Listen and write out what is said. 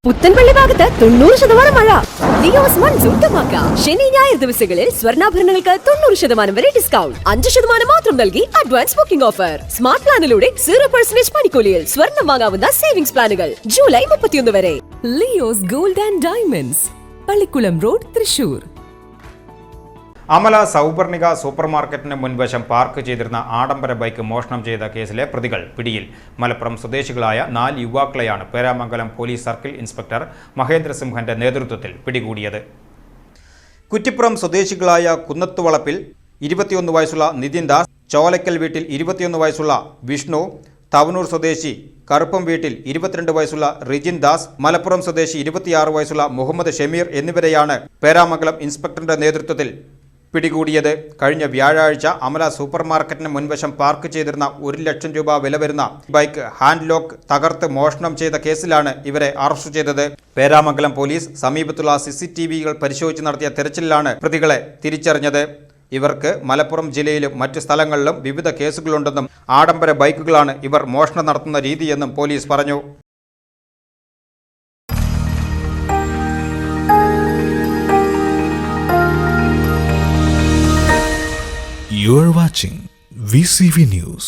പുത്തൻപള്ളി ഭാഗത്ത് 90% മഴ. ലിയോസ് മൺസൂൺ ധമാക്ക. ശനി ഞായർ ദിവസങ്ങളിൽ സ്വർണ്ണാഭരണങ്ങൾക്ക് 90% വരെ ഡിസ്കൗണ്ട്. 5% മാത്രം നൽകി അഡ്വാൻസ് ബുക്കിംഗ് ഓഫർ. സ്മാർട്ട് പ്ലാനിലൂടെ 0% പണിക്കൂലിയിൽ സ്വർണ്ണം വാങ്ങാവുന്ന സേവിംഗ്സ് പ്ലാനുകൾ ജൂലൈ 31 വരെ. Leo's gold and diamonds, Pallikkulam road, Thrissur. Amala Souparnika super മാർക്കറ്റിന് മുൻവശം പാർക്ക് ചെയ്തിരുന്ന ആഡംബര ബൈക്ക് മോഷണം ചെയ്ത കേസിലെ പ്രതികൾ പിടിയിൽ. മലപ്പുറം സ്വദേശികളായ 4 യുവാക്കളെയാണ് പേരാമംഗലം പോലീസ് സർക്കിൾ ഇൻസ്പെക്ടർ മഹേന്ദ്രസിംഹന്റെ നേതൃത്വത്തിൽ പിടികൂടിയത്. കുറ്റിപ്പുറം സ്വദേശികളായ കുന്നത്തുവളപ്പിൽ 21 വയസ്സുള്ള നിതിൻ ദാസ്, ചോലക്കൽ വീട്ടിൽ 21 വയസ്സുള്ള വിഷ്ണു, തവനൂർ സ്വദേശി കറുപ്പം വീട്ടിൽ 22 വയസ്സുള്ള റിജിൻ ദാസ്, മലപ്പുറം സ്വദേശി 26 വയസ്സുള്ള മുഹമ്മദ് ഷമീർ എന്നിവരെയാണ് പേരാമംഗലം ഇൻസ്പെക്ടറുടെ നേതൃത്വത്തിൽ പിടികൂടിയത്. കഴിഞ്ഞ വ്യാഴാഴ്ച അമല സൂപ്പർ മാർക്കറ്റിന് മുൻവശം പാർക്ക് ചെയ്തിരുന്ന 1 ലക്ഷം രൂപ വില വരുന്ന ബൈക്ക് ഹാൻഡ് ലോക്ക് തകർത്ത് മോഷണം ചെയ്ത കേസിലാണ് ഇവരെ അറസ്റ്റ് ചെയ്തത്. പേരാമംഗലം പോലീസ് സമീപത്തുള്ള CCTVകൾ പരിശോധിച്ച് നടത്തിയ തെരച്ചിലിലാണ് പ്രതികളെ തിരിച്ചറിഞ്ഞത്. ഇവർക്ക് മലപ്പുറം ജില്ലയിലും മറ്റു സ്ഥലങ്ങളിലും വിവിധ കേസുകളുണ്ടെന്നും ആഡംബര ബൈക്കുകളാണ് ഇവർ മോഷണം നടത്തുന്ന രീതിയെന്നും പോലീസ് പറഞ്ഞു. You are watching VCV News.